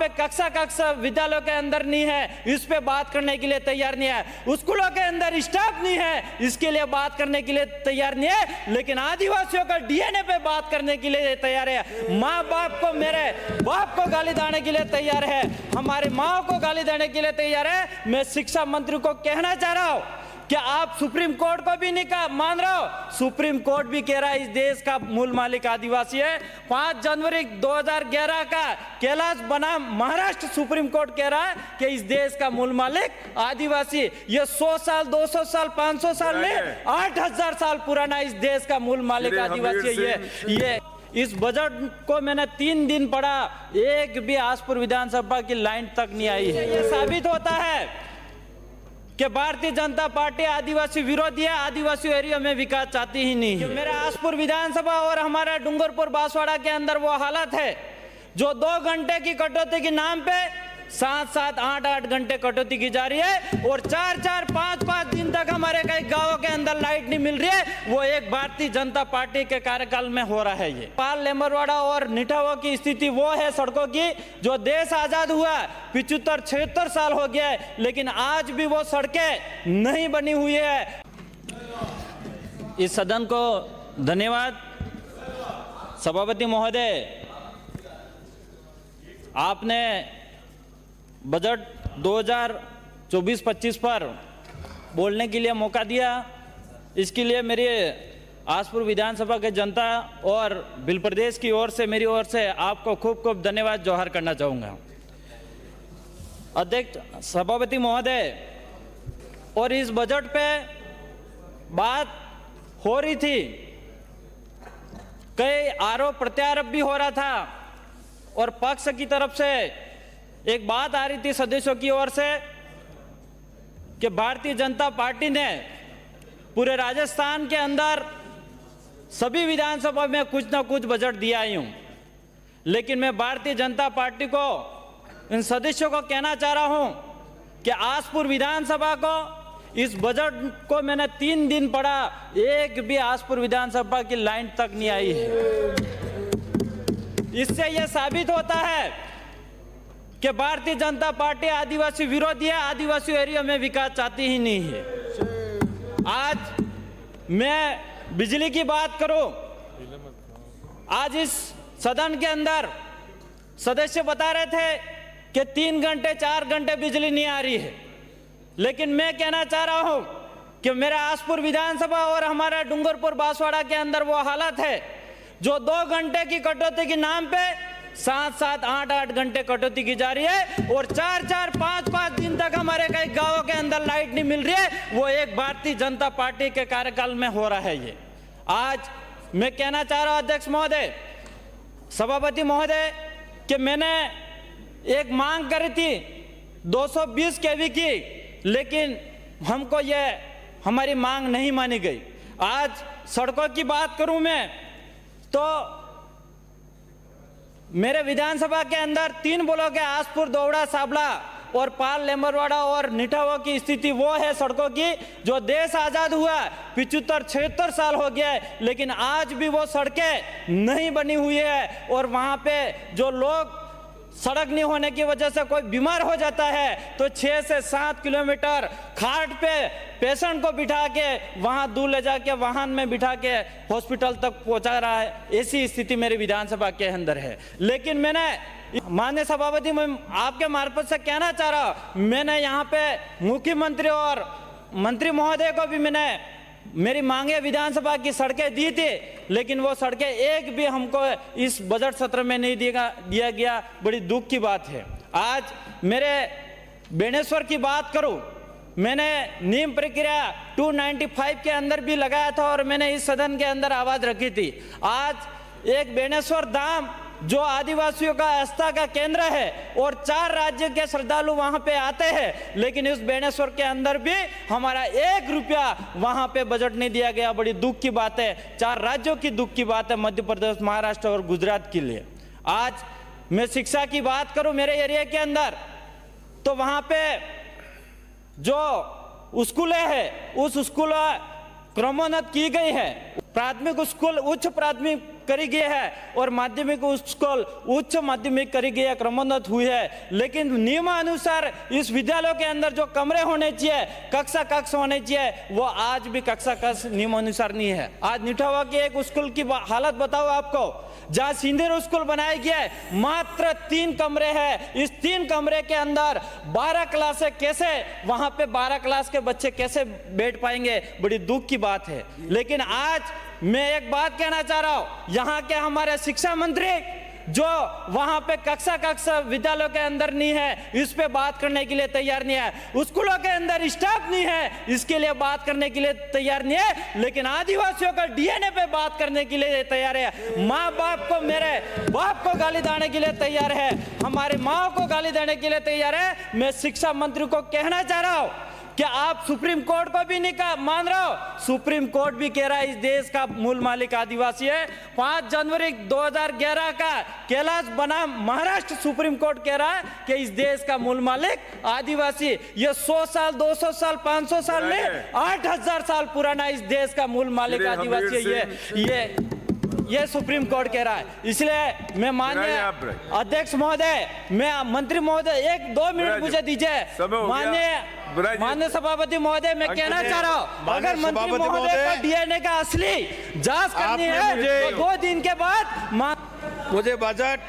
पे कक्षा विद्यालयों के अंदर नहीं है, इस पे बात करने के लिए तैयार नहीं है। स्कूलों के अंदर स्टाफ नहीं है, इसके लिए बात करने के लिए तैयार नहीं है। लेकिन आदिवासियों का डीएनए पे बात करने के लिए तैयार है। माँ बाप को, मेरे बाप को गाली देने के लिए तैयार है, हमारे माँ को गाली देने के लिए तैयार है। मैं शिक्षा मंत्री को कहना चाह रहा हूँ कि आप सुप्रीम कोर्ट को भी नहीं मान रहे हो। सुप्रीम कोर्ट भी कह रहा है इस देश का मूल मालिक आदिवासी है। 5 जनवरी 2011 का कैलाश बनाम महाराष्ट्र सुप्रीम कोर्ट कह रहा है कि इस देश का मूल मालिक आदिवासी। ये 100 साल, 200 साल, 500 साल में 8000 साल पुराना इस देश का मूल मालिक आदिवासी है। ये इस बजट को मैंने 3 दिन पढ़ा, एक भी आसपुर विधानसभा की लाइन तक नहीं आई है। ये साबित होता है कि भारतीय जनता पार्टी आदिवासी विरोधी है, आदिवासी एरिया में विकास चाहती ही नहीं है। मेरे आसपुर विधानसभा और हमारे डूंगरपुर बांसवाड़ा के अंदर वो हालत है जो 2 घंटे की कटौती के नाम पे 7-7, 8-8 घंटे कटौती की जा रही है और 4-4, 5-5 दिन तक हमारे कई गांवों के अंदर लाइट नहीं मिल रही है। वो एक भारतीय जनता पार्टी के कार्यकाल में हो रहा है। ये पाल, लेमरवाड़ा और निठावा की स्थिति वो है सड़कों की, जो देश आजाद हुआ 75-76 साल हो गया है, लेकिन आज भी वो सड़कें नहीं बनी हुई है। इस सदन को धन्यवाद। सभापति महोदय, आपने बजट 2024-25 पर बोलने के लिए मौका दिया, इसके लिए मेरे आसपुर विधानसभा के जनता और भिल प्रदेश की ओर से, मेरी ओर से आपको खूब खूब धन्यवाद जोहार करना चाहूँगा। अध्यक्ष, सभापति महोदय, और इस बजट पे बात हो रही थी, कई आरोप प्रत्यारोप भी हो रहा था और पक्ष की तरफ से एक बात आ रही थी सदस्यों की ओर से कि भारतीय जनता पार्टी ने पूरे राजस्थान के अंदर सभी विधानसभा में कुछ ना कुछ बजट दिया ही हूं। लेकिन मैं भारतीय जनता पार्टी को, इन सदस्यों को कहना चाह रहा हूं कि आसपुर विधानसभा को, इस बजट को मैंने 3 दिन पढ़ा, एक भी आसपुर विधानसभा की लाइन तक नहीं आई है। इससे यह साबित होता है कि भारतीय जनता पार्टी आदिवासी विरोधी है, आदिवासी एरिया में विकास चाहती ही नहीं है। आज मैं बिजली की बात करूं, आज इस सदन के अंदर सदस्य बता रहे थे कि 3 घंटे 4 घंटे बिजली नहीं आ रही है, लेकिन मैं कहना चाह रहा हूं कि मेरा आसपुर विधानसभा और हमारा डूंगरपुर बांसवाड़ा के अंदर वो हालत है जो 2 घंटे की कटौती के नाम पे 7-7, 8-8 घंटे कटौती की जा रही है और 4-4, 5-5 दिन तक हमारे कई गांवों के अंदर लाइट नहीं मिल रही है। वो एक भारतीय जनता पार्टी के कार्यकाल में हो रहा है। ये आज मैं कहना चाह रहा हूं अध्यक्ष महोदय, सभापति महोदय, कि मैंने एक मांग करी थी 220 केवी की, लेकिन हमको ये हमारी मांग नहीं मानी गई। आज सड़कों की बात करूं मैं तो मेरे विधानसभा के अंदर 3 ब्लॉक है, आसपुर, दोवड़ा, साबला और पाल, लेमरवाड़ा और निठावा की स्थिति वो है सड़कों की, जो देश आजाद हुआ 75-76 साल हो गया है, लेकिन आज भी वो सड़कें नहीं बनी हुई है। और वहां पे जो लोग, सड़क नहीं होने की वजह से कोई बीमार हो जाता है तो 6 से 7 किलोमीटर खाट पे पेशेंट को बिठा के वहां दूर ले जाके वाहन में बिठा के हॉस्पिटल तक पहुंचा रहा है। ऐसी स्थिति मेरी विधानसभा के अंदर है। लेकिन मैंने माननीय सभापति, मैं आपके मार्फत से कहना चाह रहा हूं, मैंने यहाँ पे मुख्यमंत्री और मंत्री महोदय को भी मैंने मेरी मांगे विधानसभा की सड़कें दी थी, लेकिन वो सड़कें एक भी हमको इस बजट सत्र में नहीं दिया गया। बड़ी दुख की बात है। आज मेरे बेणेश्वर की बात करूं, मैंने नियम प्रक्रिया 295 के अंदर भी लगाया था और मैंने इस सदन के अंदर आवाज रखी थी। आज एक बेणेश्वर धाम जो आदिवासियों का आस्था का केंद्र है और 4 राज्य के श्रद्धालु वहां पे आते हैं, लेकिन इस बेणेश्वर के अंदर भी हमारा 1 रुपया वहां पे बजट नहीं दिया गया। बड़ी दुख की बात है, 4 राज्यों की दुख की बात है, मध्य प्रदेश, महाराष्ट्र और गुजरात के लिए। आज मैं शिक्षा की बात करूं मेरे एरिया के अंदर, तो वहां पे जो स्कूलें हैं उस स्कूल क्रमोन्नत की गई है। प्राथमिक स्कूल, उच्च प्राथमिक करी है और माध्यमिक स्कूल उच्च माध्यमिक करी है, क्रमोन्नत हुई है, लेकिन नियमानुसार इस विद्यालयों के अंदर जो कमरे होने चाहिए, कक्षा कक्ष होने चाहिए, वो आज भी कक्षा कक्ष नियमानुसार नहीं है। आज निठवा की एक स्कूल की हालत बताओ आपको, जहां सिंधिर स्कूल बनाया गया है, मात्र 3 कमरे हैं। इस 3 कमरे के अंदर 12 क्लास है, कैसे वहां पे 12 क्लास के बच्चे कैसे बैठ पाएंगे? बड़ी दुख की बात है। लेकिन आज मैं एक बात कहना चाह रहा हूं, यहाँ के हमारे शिक्षा मंत्री जो वहां पे कक्षा विद्यालयों के अंदर नहीं है, इस पे बात करने के लिए तैयार नहीं है। स्कूलों के अंदर स्टाफ नहीं है, इसके लिए बात करने के लिए तैयार नहीं है। लेकिन आदिवासियों का डीएनए पे बात करने के लिए तैयार है। माँ बाप को, मेरे बाप को गाली देने के लिए तैयार है, हमारी माँ को गाली देने के लिए तैयार है। मैं शिक्षा मंत्री को कहना चाह रहा हूं कि आप सुप्रीम कोर्ट को भी नहीं मान रहे हो। सुप्रीम कोर्ट भी कह रहा है इस देश का मूल मालिक आदिवासी है। 5 जनवरी 2011 का कैलाश बनाम महाराष्ट्र सुप्रीम कोर्ट कह रहा है कि इस देश का मूल मालिक आदिवासी। ये 100 साल, 200 साल, 500 साल नहीं, 8000 साल पुराना इस देश का मूल मालिक आदिवासी है। ये सुप्रीम कोर्ट कह रहा है। इसलिए मैं माननीय अध्यक्ष महोदय, मैं मंत्री महोदय 1-2 मिनट मुझे दीजिए। माननीय सभापति महोदय, मैं कहना चाह रहा हूँ, अगर मंत्री महोदय का डीएनए का असली जांच करनी है तो 2 दिन के बाद मुझे बजट